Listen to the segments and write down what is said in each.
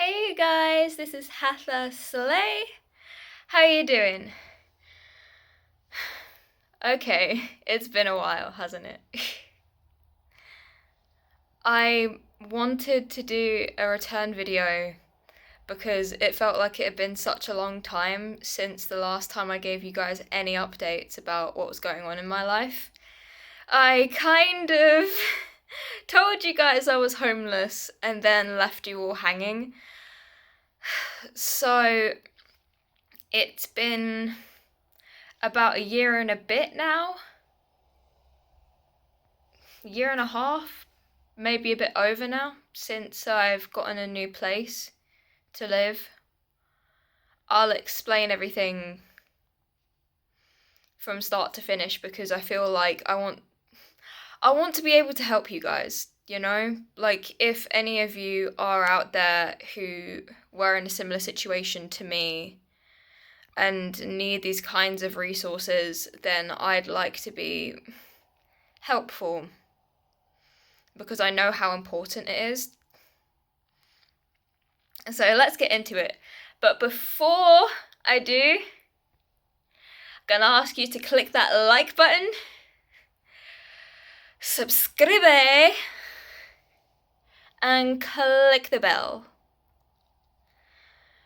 Hey guys, this is Hathaway. How are you doing? Okay, it's been a while, hasn't it? I wanted to do a return video because it felt like it had been such a long time since the last time I gave you guys any updates about what was going on in my life. I kind of told you guys I was homeless and then left you all hanging. So it's been about a year and a bit now. Year and a half, maybe a bit over now, since I've gotten a new place to live. I'll explain everything from start to finish because I feel like I want to be able to help you guys, you know? Like, if any of you are out there who were in a similar situation to me and need these kinds of resources, then I'd like to be helpful because I know how important it is. So let's get into it. But before I do, I'm gonna ask you to click that like button, subscribe, and click the bell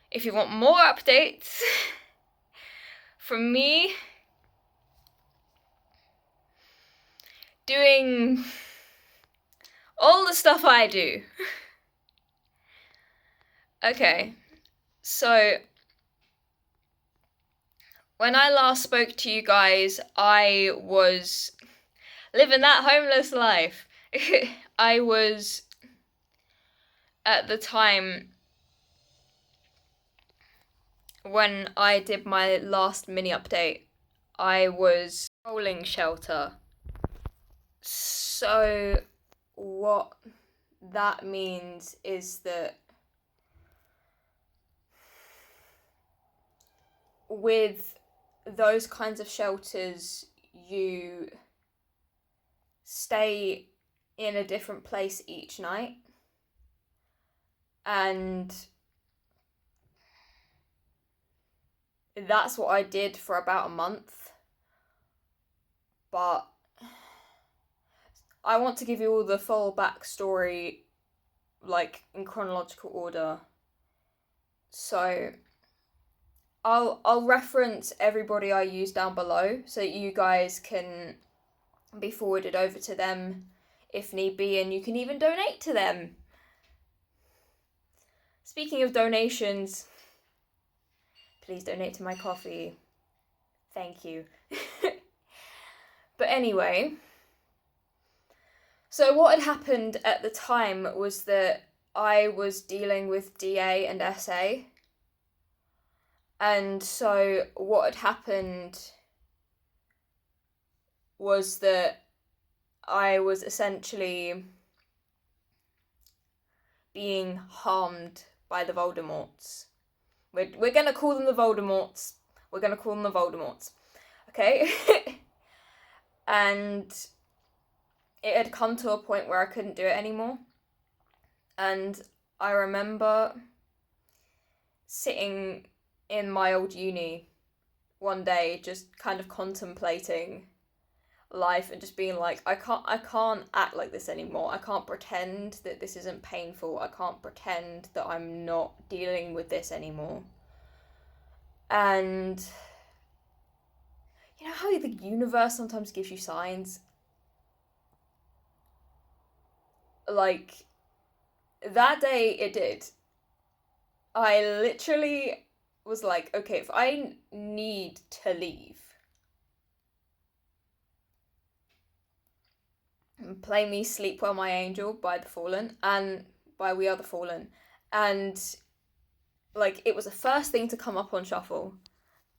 if you want more updates from me doing all the stuff I do. Okay, so when I last spoke to you guys, I was living that homeless life. I was, at the time when I did my last mini update, I was rolling shelter. So what that means is that with those kinds of shelters, you stay in a different place each night, and that's what I did for about a month. But I want to give you all the full backstory, like in chronological order. So I'll reference everybody I use down below so that you guys can be forwarded over to them if need be, and you can even donate to them. Speaking of donations, please donate to my coffee. Thank you. But anyway, so what had happened at the time was that I was dealing with DA and SA. And so what had happened was that I was essentially being harmed by the Voldemorts. We're gonna call them the Voldemorts. Okay? And it had come to a point where I couldn't do it anymore. And I remember sitting in my old uni one day, just kind of contemplating life and just being like, I can't act like this anymore. I can't pretend that this isn't painful. I can't pretend that I'm not dealing with this anymore. And you know how the universe sometimes gives you signs? Like, that day it did. I literally was like, okay, if I need to leave, play me Sleep Well My Angel by The Fallen, and by We Are The Fallen. And like, it was the first thing to come up on shuffle.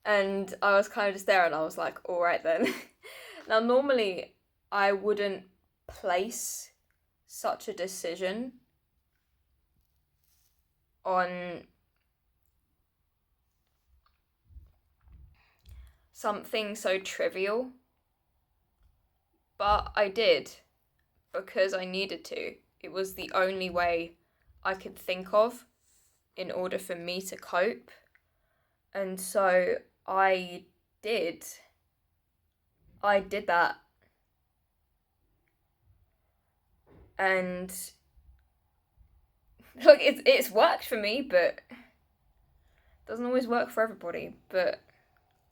And I was kind of just there and I was like, alright then. Now normally I wouldn't place such a decision on something so trivial, but I did because I needed to. It was the only way I could think of in order for me to cope. And so I did that, and look, it's worked for me, but it doesn't always work for everybody. But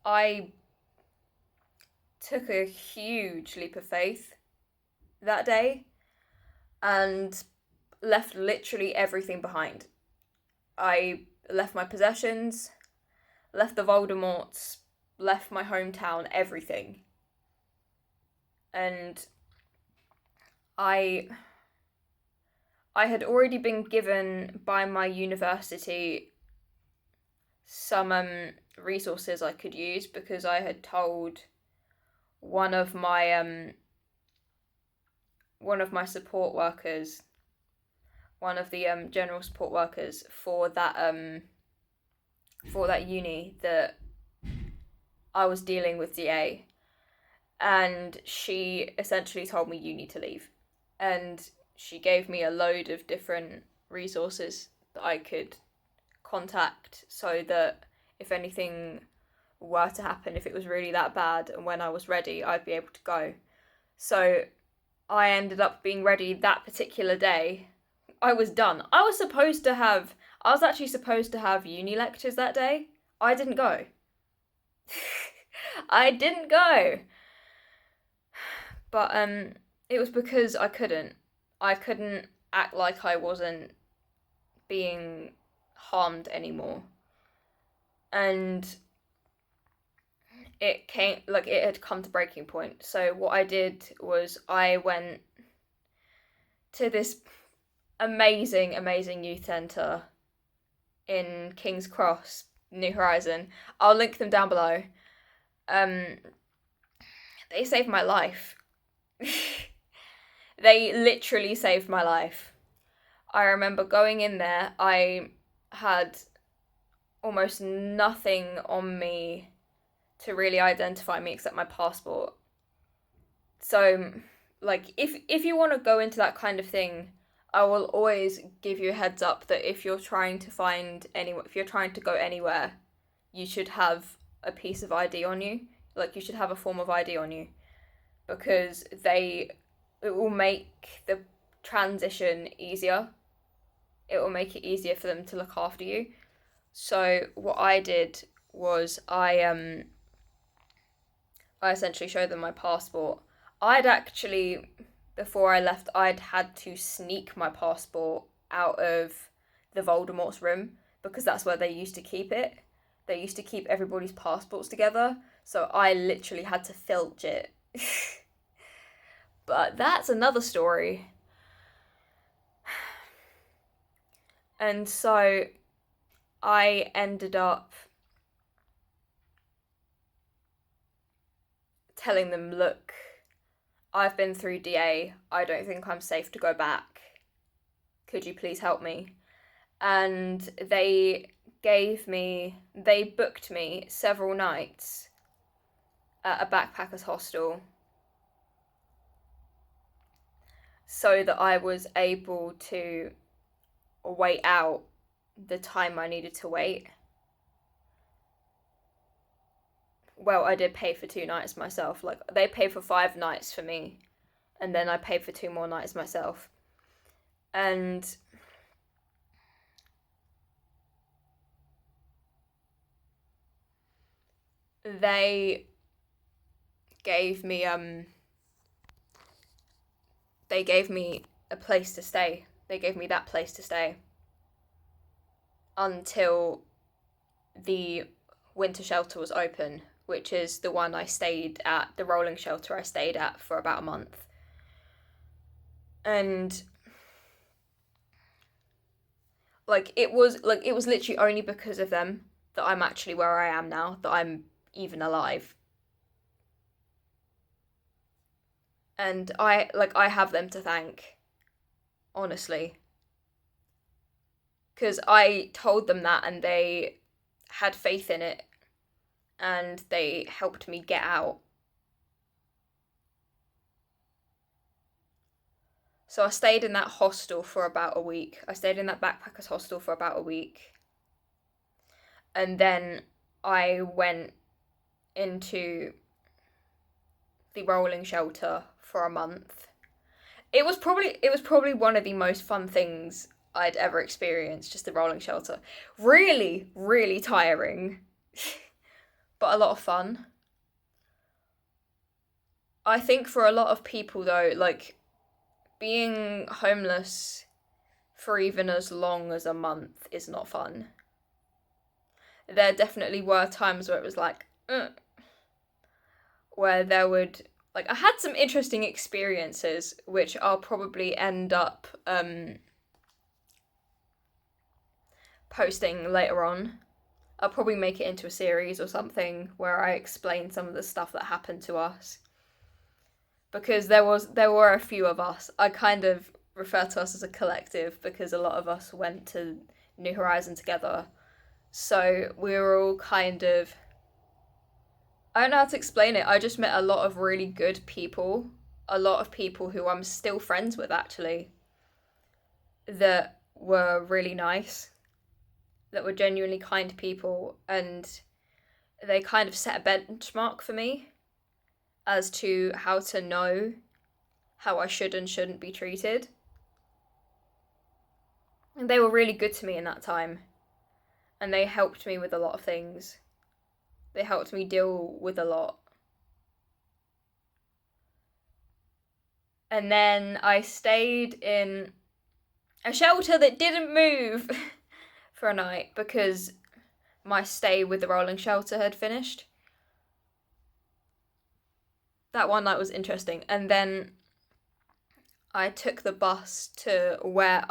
I took a huge leap of faith that day and left literally everything behind. I left my possessions, left the Voldemorts, left my hometown, everything. And I had already been given by my university some resources I could use, because I had told one of my support workers, one of the general support workers for that uni, that I was dealing with DA, and she essentially told me, you need to leave. And she gave me a load of different resources that I could contact, so that if anything were to happen, if it was really that bad, and when I was ready, I'd be able to go. So I ended up being ready that particular day. I was done. I was actually supposed to have uni lectures that day. I didn't go. I didn't go. But it was because I couldn't act like I wasn't being harmed anymore. And it had come to breaking point. So what I did was I went to this amazing youth centre in King's Cross, New Horizon. I'll link them down below. They saved my life. They literally saved my life. I remember going in there, I had almost nothing on me to really identify me except my passport. So, like, if you want to go into that kind of thing, I will always give you a heads up that if you're trying to go anywhere, you should have a piece of ID on you. Like, you should have a form of ID on you, because it will make the transition easier. It will make it easier for them to look after you. So what I did was I essentially showed them my passport. I'd actually, before I left, I'd had to sneak my passport out of the Voldemort's room, because that's where they used to keep it. They used to keep everybody's passports together, so I literally had to filch it. But that's another story. And so I ended up telling them, look, I've been through DA, I don't think I'm safe to go back. Could you please help me? And they booked me several nights at a backpackers hostel, so that I was able to wait out the time I needed to wait. Well, I did pay for 2 nights myself. Like, they paid for 5 nights for me, and then I paid for 2 more nights myself. And they gave me a place to stay. They gave me that place to stay until the winter shelter was open, which is the one I stayed at, the rolling shelter I stayed at for about a month. And it was literally only because of them that I'm actually where I am now, that I'm even alive. And I have them to thank, honestly. Because I told them that, and they had faith in it, and they helped me get out. So I stayed in that hostel for about a week. I stayed in that backpackers hostel for about a week. And then I went into the rolling shelter for a month. It was probably one of the most fun things I'd ever experienced, just the rolling shelter. Really, really tiring, but a lot of fun. I think for a lot of people though, like, being homeless for even as long as a month is not fun. There definitely were times where it was like, where there would, like, I had some interesting experiences, which I'll probably end up posting later on. I'll probably make it into a series or something where I explain some of the stuff that happened to us. Because there were a few of us. I kind of refer to us as a collective because a lot of us went to New Horizon together. So we were all kind of, I don't know how to explain it. I just met a lot of really good people. A lot of people who I'm still friends with, actually. That were really nice. That were genuinely kind people. And they kind of set a benchmark for me as to how to know how I should and shouldn't be treated. And they were really good to me in that time. And they helped me with a lot of things. They helped me deal with a lot. And then I stayed in a shelter that didn't move for a night because my stay with the rolling shelter had finished. That one night was interesting. And then I took the bus to where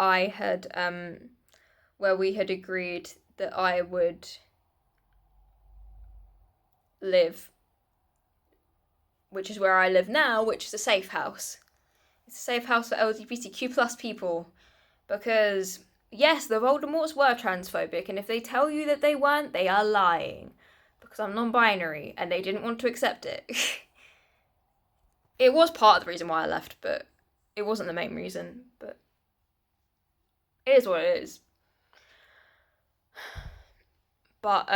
where we had agreed that I would live, which is where I live now, which is a safe house. It's a safe house for LGBTQ plus people, because yes, the Voldemorts were transphobic, and if they tell you that they weren't, they are lying, because I'm non-binary, and they didn't want to accept it. It was part of the reason why I left, but it wasn't the main reason, but it is what it is. But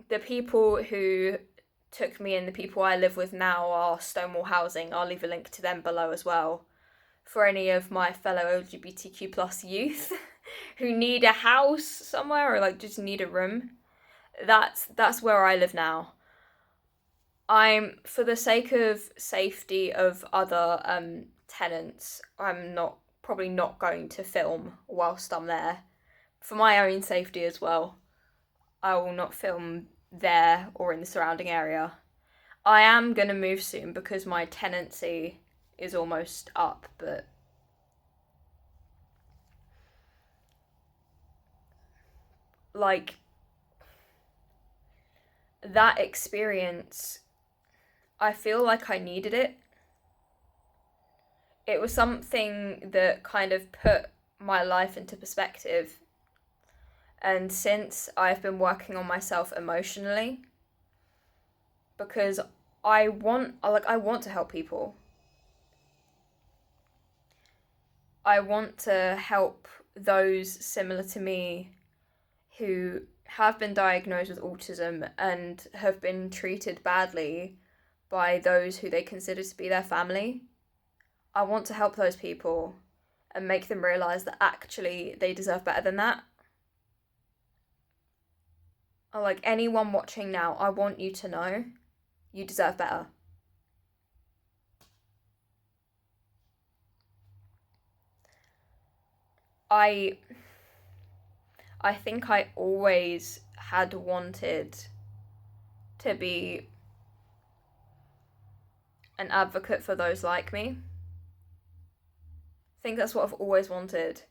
the people who took me and the people I live with now are Stonewall Housing. I'll leave a link to them below as well for any of my fellow LGBTQ plus youth who need a house somewhere or like just need a room. That's where I live now. I'm, for the sake of safety of other tenants, I'm probably not going to film whilst I'm there. For my own safety as well, I will not film there or in the surrounding area. I am going to move soon because my tenancy is almost up, but like that experience, I feel like I needed it. It was something that kind of put my life into perspective. And since I've been working on myself emotionally, because I want to help people. I want to help those similar to me who have been diagnosed with autism and have been treated badly by those who they consider to be their family. I want to help those people and make them realise that actually they deserve better than that. Like anyone watching now, I want you to know you deserve better. I think I always had wanted to be an advocate for those like me. I think that's what I've always wanted.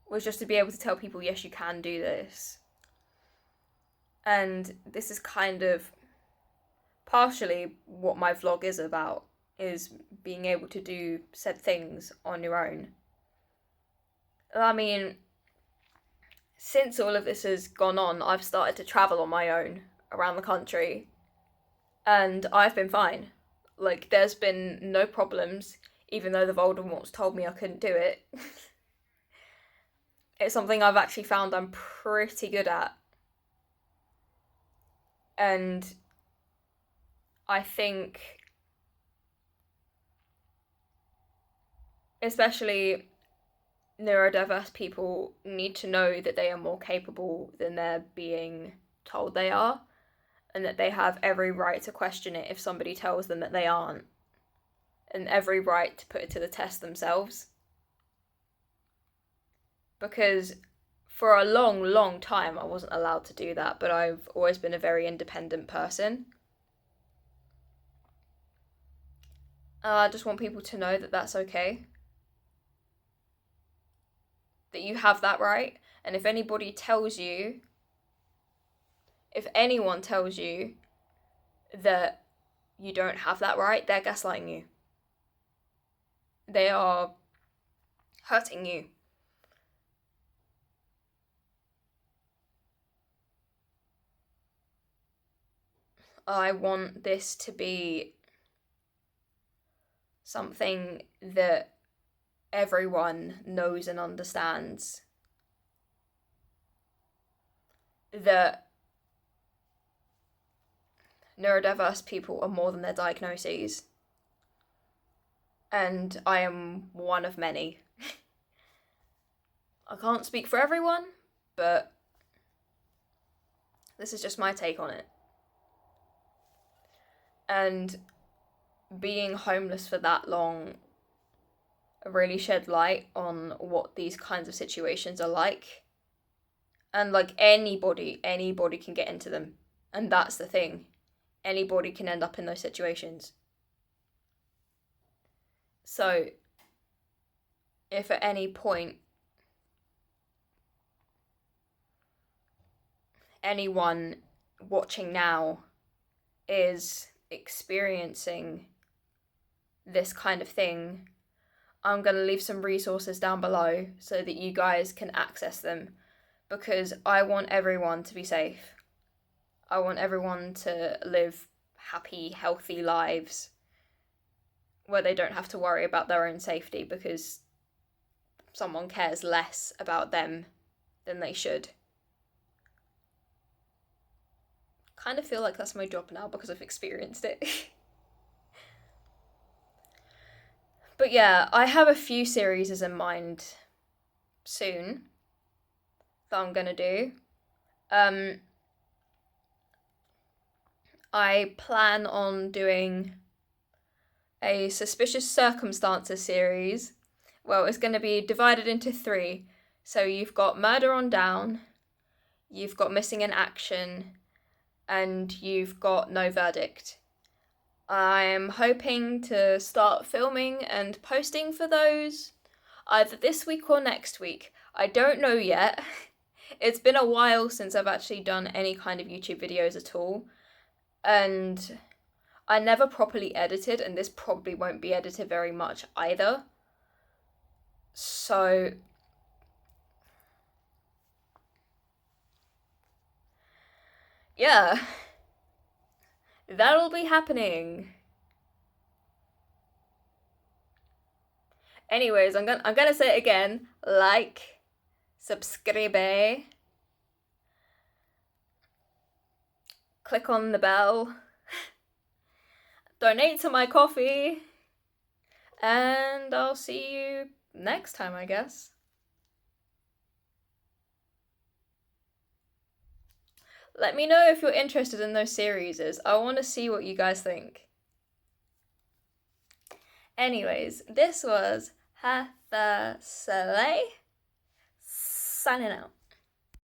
Was just to be able to tell people, yes, you can do this. And this is kind of partially what my vlog is about, is being able to do said things on your own. I mean, since all of this has gone on, I've started to travel on my own around the country, and I've been fine. Like, there's been no problems, even though the Voldemorts told me I couldn't do it. It's something I've actually found I'm pretty good at. And I think, especially neurodiverse people need to know that they are more capable than they're being told they are, and that they have every right to question it if somebody tells them that they aren't, and every right to put it to the test themselves. Because for a long, long time I wasn't allowed to do that, but I've always been a very independent person. I just want people to know that that's okay. That you have that right, and if anybody tells you, if anyone tells you that you don't have that right, they're gaslighting you. They are hurting you. I want this to be something that everyone knows and understands. That neurodiverse people are more than their diagnoses. And I am one of many. I can't speak for everyone, but this is just my take on it. And being homeless for that long really shed light on what these kinds of situations are like. And like anybody can get into them. And that's the thing. Anybody can end up in those situations. So, if at any point anyone watching now is experiencing this kind of thing, I'm going to leave some resources down below so that you guys can access them, because I want everyone to be safe. I want everyone to live happy, healthy lives where they don't have to worry about their own safety because someone cares less about them than they should. Kind of feel like that's my job now because I've experienced it. But yeah, I have a few series in mind soon that I'm gonna do. I plan on doing a suspicious circumstances series. Well, it's going to be divided into 3. So you've got murder on down, you've got missing in action, and you've got no verdict. I'm hoping to start filming and posting for those either this week or next week. I don't know yet. It's been a while since I've actually done any kind of YouTube videos at all. And I never properly edited, and this probably won't be edited very much either. So yeah, that'll be happening. Anyways, I'm gonna say it again. Like, subscribe, click on the bell, donate to my coffee, and I'll see you next time, I guess. Let me know if you're interested in those series. I want to see what you guys think. Anyways, this was Hathaway signing out.